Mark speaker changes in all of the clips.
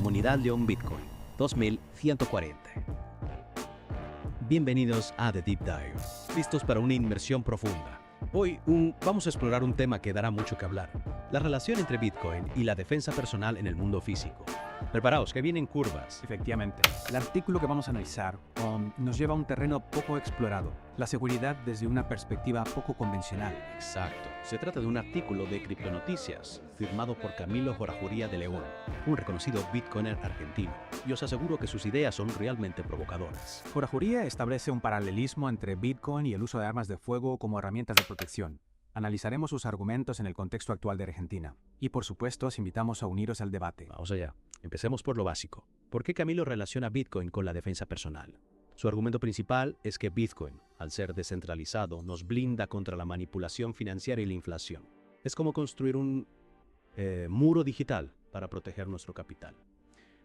Speaker 1: Comunidad León Bitcoin 2140. Bienvenidos a The Deep Dive, listos para una inmersión profunda. Hoy vamos a explorar un tema que dará mucho que hablar, la relación entre Bitcoin y la defensa personal en el mundo físico. Preparaos, que vienen curvas.
Speaker 2: Efectivamente, el artículo que vamos a analizar nos lleva a un terreno poco explorado, la seguridad desde una perspectiva poco convencional.
Speaker 1: Exacto, se trata de un artículo de Criptonoticias, firmado por Camilo Jorajuría de León, un reconocido bitcoiner argentino, y os aseguro que sus ideas son realmente provocadoras.
Speaker 2: Jorajuría establece un paralelismo entre Bitcoin y el uso de armas de fuego como herramientas de protección. Analizaremos sus argumentos en el contexto actual de Argentina. Y por supuesto, os invitamos a uniros al debate.
Speaker 1: Vamos allá. Empecemos por lo básico. ¿Por qué Camilo relaciona Bitcoin con la defensa personal? Su argumento principal es que Bitcoin, al ser descentralizado, nos blinda contra la manipulación financiera y la inflación. Es como construir un muro digital para proteger nuestro capital.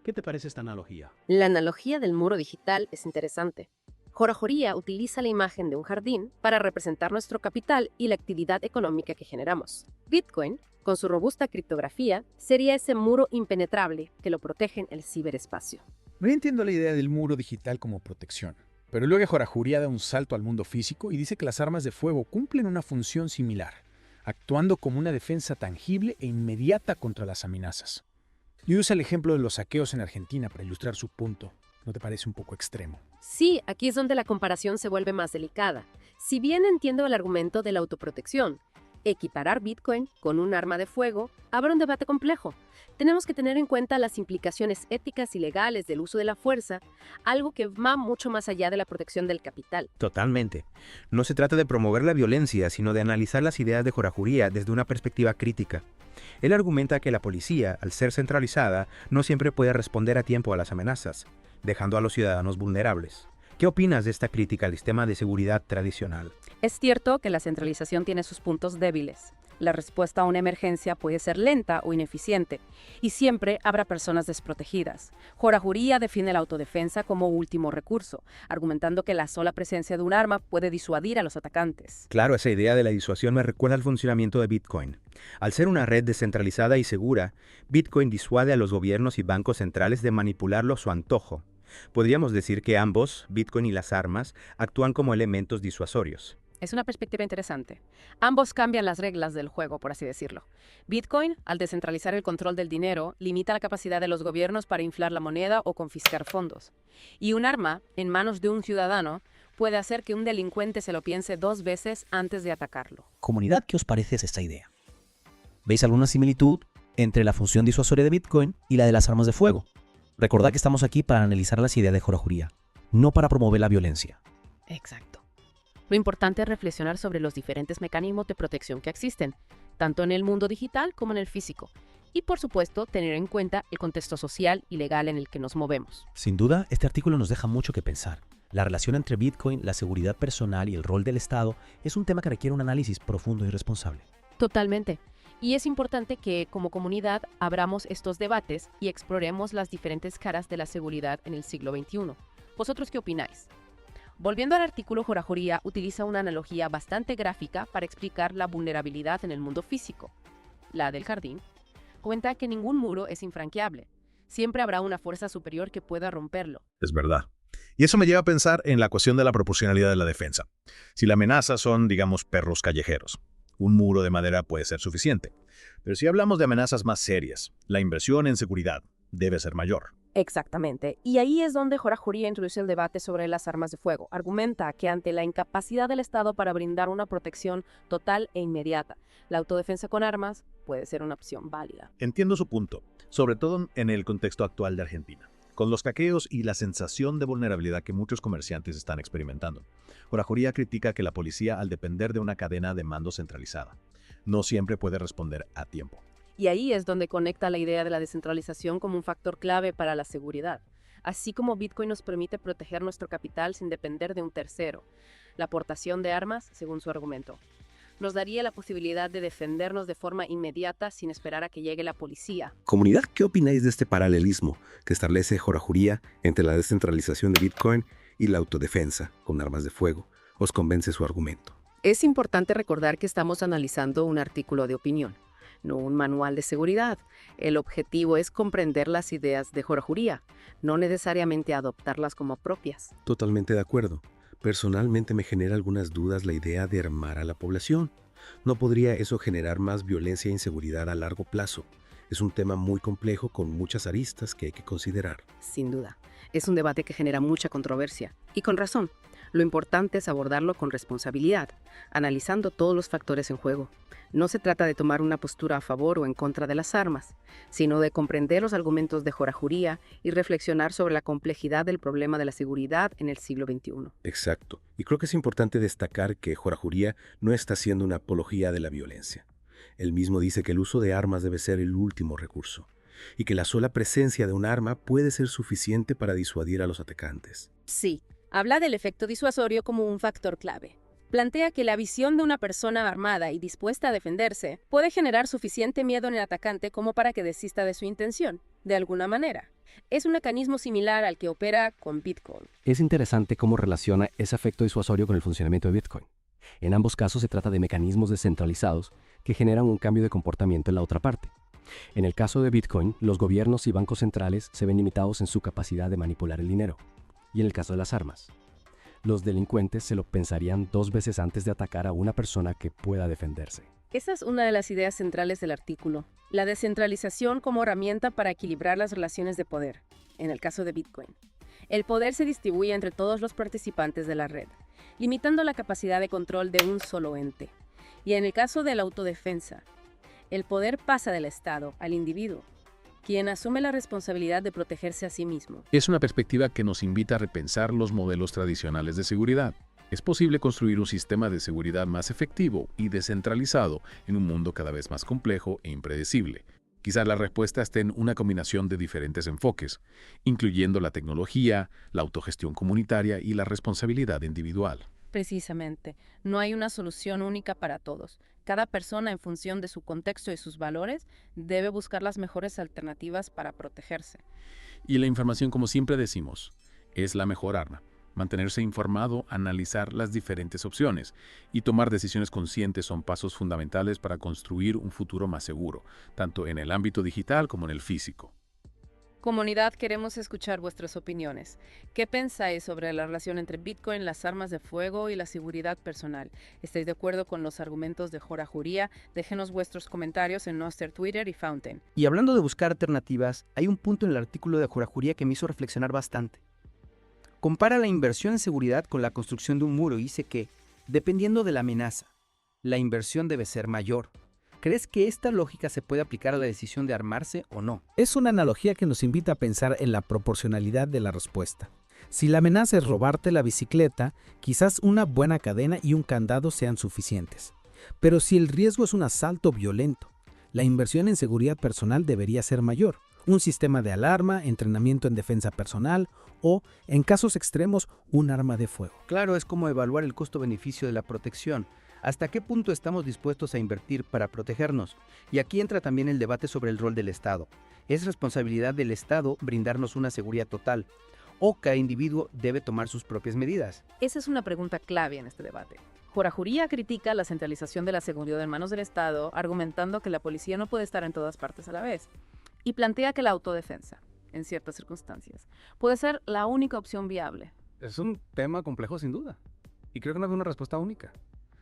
Speaker 1: ¿Qué te parece esta analogía?
Speaker 3: La analogía del muro digital es interesante. Jorajuría utiliza la imagen de un jardín para representar nuestro capital y la actividad económica que generamos. Bitcoin, con su robusta criptografía, sería ese muro impenetrable que lo protege en el ciberespacio.
Speaker 4: No entiendo la idea del muro digital como protección, pero luego Jorajuría da un salto al mundo físico y dice que las armas de fuego cumplen una función similar, actuando como una defensa tangible e inmediata contra las amenazas. Y usa el ejemplo de los saqueos en Argentina para ilustrar su punto. ¿No te parece un poco extremo?
Speaker 3: Sí, aquí es donde la comparación se vuelve más delicada. Si bien entiendo el argumento de la autoprotección, equiparar Bitcoin con un arma de fuego abre un debate complejo. Tenemos que tener en cuenta las implicaciones éticas y legales del uso de la fuerza, algo que va mucho más allá de la protección del capital.
Speaker 5: Totalmente. No se trata de promover la violencia, sino de analizar las ideas de Jorajuría desde una perspectiva crítica. Él argumenta que la policía, al ser centralizada, no siempre puede responder a tiempo a las amenazas, dejando a los ciudadanos vulnerables. ¿Qué opinas de esta crítica al sistema de seguridad tradicional?
Speaker 6: Es cierto que la centralización tiene sus puntos débiles. La respuesta a una emergencia puede ser lenta o ineficiente, y siempre habrá personas desprotegidas. Jorajuría define la autodefensa como último recurso, argumentando que la sola presencia de un arma puede disuadir a los atacantes.
Speaker 5: Claro, esa idea de la disuasión me recuerda al funcionamiento de Bitcoin. Al ser una red descentralizada y segura, Bitcoin disuade a los gobiernos y bancos centrales de manipularlo a su antojo. Podríamos decir que ambos, Bitcoin y las armas, actúan como elementos disuasorios.
Speaker 6: Es una perspectiva interesante. Ambos cambian las reglas del juego, por así decirlo. Bitcoin, al descentralizar el control del dinero, limita la capacidad de los gobiernos para inflar la moneda o confiscar fondos. Y un arma, en manos de un ciudadano, puede hacer que un delincuente se lo piense 2 veces antes de atacarlo.
Speaker 7: Comunidad, ¿qué os parece esta idea? ¿Veis alguna similitud entre la función disuasoria de Bitcoin y la de las armas de fuego? Recordad que estamos aquí para analizar las ideas de Jorajuría, no para promover la violencia.
Speaker 3: Exacto. Lo importante es reflexionar sobre los diferentes mecanismos de protección que existen, tanto en el mundo digital como en el físico. Y, por supuesto, tener en cuenta el contexto social y legal en el que nos movemos.
Speaker 7: Sin duda, este artículo nos deja mucho que pensar. La relación entre Bitcoin, la seguridad personal y el rol del Estado es un tema que requiere un análisis profundo y responsable.
Speaker 3: Totalmente. Y es importante que, como comunidad, abramos estos debates y exploremos las diferentes caras de la seguridad en el siglo XXI. ¿Vosotros qué opináis? Volviendo al artículo, Jorajuría utiliza una analogía bastante gráfica para explicar la vulnerabilidad en el mundo físico. La del jardín cuenta que ningún muro es infranqueable. Siempre habrá una fuerza superior que pueda romperlo.
Speaker 8: Es verdad. Y eso me lleva a pensar en la cuestión de la proporcionalidad de la defensa. Si la amenaza son, digamos, perros callejeros, un muro de madera puede ser suficiente. Pero si hablamos de amenazas más serias, la inversión en seguridad debe ser mayor.
Speaker 6: Exactamente. Y ahí es donde Jorajuría introduce el debate sobre las armas de fuego. Argumenta que ante la incapacidad del Estado para brindar una protección total e inmediata, la autodefensa con armas puede ser una opción válida.
Speaker 8: Entiendo su punto, sobre todo en el contexto actual de Argentina, con los saqueos y la sensación de vulnerabilidad que muchos comerciantes están experimentando. Jorajuría critica que la policía, al depender de una cadena de mando centralizada, no siempre puede responder a tiempo.
Speaker 3: Y ahí es donde conecta la idea de la descentralización como un factor clave para la seguridad. Así como Bitcoin nos permite proteger nuestro capital sin depender de un tercero. La aportación de armas, según su argumento, nos daría la posibilidad de defendernos de forma inmediata sin esperar a que llegue la policía.
Speaker 9: Comunidad, ¿qué opináis de este paralelismo que establece Jorajuría entre la descentralización de Bitcoin y la autodefensa con armas de fuego? ¿Os convence su argumento?
Speaker 3: Es importante recordar que estamos analizando un artículo de opinión.
Speaker 6: no un manual de seguridad. El objetivo es comprender las ideas de Horajuria, no necesariamente adoptarlas como propias.
Speaker 9: Totalmente de acuerdo. Personalmente me genera algunas dudas la idea de armar a la población. ¿No podría eso generar más violencia e inseguridad a largo plazo? Es un tema muy complejo con muchas aristas que hay que considerar.
Speaker 6: Sin duda, es un debate que genera mucha controversia, y con razón. Lo importante es abordarlo con responsabilidad, analizando todos los factores en juego. No se trata de tomar una postura a favor o en contra de las armas, sino de comprender los argumentos de Horajuria y reflexionar sobre la complejidad del problema de la seguridad en el siglo XXI.
Speaker 9: Exacto. Y creo que es importante destacar que Horajuria no está haciendo una apología de la violencia. Él mismo dice que el uso de armas debe ser el último recurso, y que la sola presencia de un arma puede ser suficiente para disuadir a los atacantes.
Speaker 10: Sí, habla del efecto disuasorio como un factor clave. Plantea que la visión de una persona armada y dispuesta a defenderse puede generar suficiente miedo en el atacante como para que desista de su intención, de alguna manera. Es un mecanismo similar al que opera con Bitcoin.
Speaker 11: Es interesante cómo relaciona ese efecto disuasorio con el funcionamiento de Bitcoin. En ambos casos se trata de mecanismos descentralizados que generan un cambio de comportamiento en la otra parte. En el caso de Bitcoin, los gobiernos y bancos centrales se ven limitados en su capacidad de manipular el dinero. Y en el caso de las armas, los delincuentes se lo pensarían 2 veces antes de atacar a una persona que pueda defenderse.
Speaker 10: Esa es una de las ideas centrales del artículo, la descentralización como herramienta para equilibrar las relaciones de poder, en el caso de Bitcoin. El poder se distribuye entre todos los participantes de la red, limitando la capacidad de control de un solo ente. Y en el caso de la autodefensa, el poder pasa del Estado al individuo, quien asume la responsabilidad de protegerse a sí mismo.
Speaker 12: Es una perspectiva que nos invita a repensar los modelos tradicionales de seguridad. Es posible construir un sistema de seguridad más efectivo y descentralizado en un mundo cada vez más complejo e impredecible. Quizás la respuesta esté en una combinación de diferentes enfoques, incluyendo la tecnología, la autogestión comunitaria y la responsabilidad individual.
Speaker 10: Precisamente, no hay una solución única para todos. Cada persona, en función de su contexto y sus valores, debe buscar las mejores alternativas para protegerse.
Speaker 12: Y la información, como siempre decimos, es la mejor arma. Mantenerse informado, analizar las diferentes opciones y tomar decisiones conscientes son pasos fundamentales para construir un futuro más seguro, tanto en el ámbito digital como en el físico.
Speaker 6: Comunidad, queremos escuchar vuestras opiniones. ¿Qué pensáis sobre la relación entre Bitcoin, las armas de fuego y la seguridad personal? ¿Estáis de acuerdo con los argumentos de Horajuria? Déjenos vuestros comentarios en nuestro Twitter y Fountain.
Speaker 13: Y hablando de buscar alternativas, hay un punto en el artículo de Horajuria que me hizo reflexionar bastante. Compara la inversión en seguridad con la construcción de un muro y dice que, dependiendo de la amenaza, la inversión debe ser mayor. ¿Crees que esta lógica se puede aplicar a la decisión de armarse o no?
Speaker 4: Es una analogía que nos invita a pensar en la proporcionalidad de la respuesta. Si la amenaza es robarte la bicicleta, quizás una buena cadena y un candado sean suficientes. Pero si el riesgo es un asalto violento, la inversión en seguridad personal debería ser mayor. Un sistema de alarma, entrenamiento en defensa personal o, en casos extremos, un arma de fuego.
Speaker 13: Claro, es como evaluar el costo-beneficio de la protección. ¿Hasta qué punto estamos dispuestos a invertir para protegernos? Y aquí entra también el debate sobre el rol del Estado. ¿Es responsabilidad del Estado brindarnos una seguridad total? ¿O cada individuo debe tomar sus propias medidas?
Speaker 6: Esa es una pregunta clave en este debate. Horajuria critica la centralización de la seguridad en manos del Estado, argumentando que la policía no puede estar en todas partes a la vez. Y plantea que la autodefensa, en ciertas circunstancias, puede ser la única opción viable.
Speaker 2: Es un tema complejo sin duda. Y creo que no hay una respuesta única.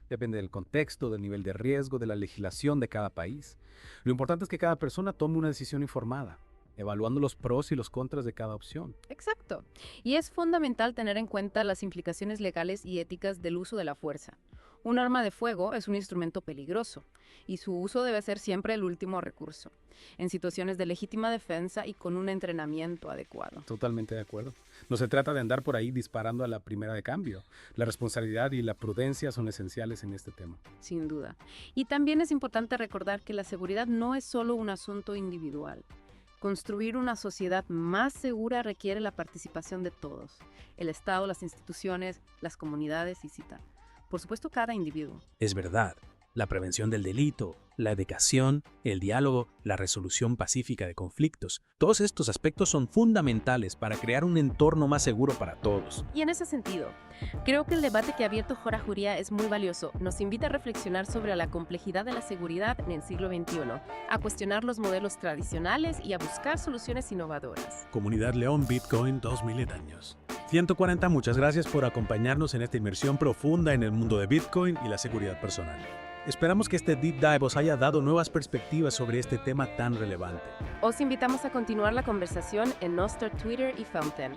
Speaker 2: Depende del contexto, del nivel de riesgo, de la legislación de cada país. Lo importante es que cada persona tome una decisión informada, evaluando los pros y los contras de cada opción.
Speaker 6: Exacto. Y es fundamental tener en cuenta las implicaciones legales y éticas del uso de la fuerza. Un arma de fuego es un instrumento peligroso y su uso debe ser siempre el último recurso, en situaciones de legítima defensa y con un entrenamiento adecuado.
Speaker 2: Totalmente de acuerdo. No se trata de andar por ahí disparando a la primera de cambio. La responsabilidad y la prudencia son esenciales en este tema.
Speaker 6: Sin duda. Y también es importante recordar que la seguridad no es solo un asunto individual. Construir una sociedad más segura requiere la participación de todos: el Estado, las instituciones, las comunidades y por supuesto cada individuo.
Speaker 7: Es verdad.
Speaker 4: la prevención del delito, la educación, el diálogo, la resolución pacífica de conflictos. Todos estos aspectos son fundamentales para crear un entorno más seguro para todos.
Speaker 6: Y en ese sentido, creo que el debate que ha abierto Jora Juría es muy valioso. Nos invita a reflexionar sobre la complejidad de la seguridad en el siglo XXI, a cuestionar los modelos tradicionales y a buscar soluciones innovadoras.
Speaker 4: Comunidad León Bitcoin 2000 años. 140, muchas gracias por acompañarnos en esta inmersión profunda en el mundo de Bitcoin y la seguridad personal. Esperamos que este Deep Dive os haya dado nuevas perspectivas sobre este tema tan relevante.
Speaker 6: Os invitamos a continuar la conversación en Nostr, Twitter y Fountain.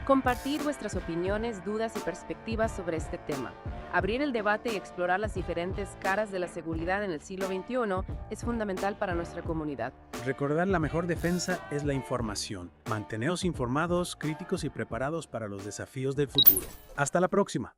Speaker 6: Compartir vuestras opiniones, dudas y perspectivas sobre este tema. Abrir el debate y explorar las diferentes caras de la seguridad en el siglo XXI es fundamental para nuestra comunidad.
Speaker 4: Recordad, la mejor defensa es la información. Manteneos informados, críticos y preparados para los desafíos del futuro. Hasta la próxima.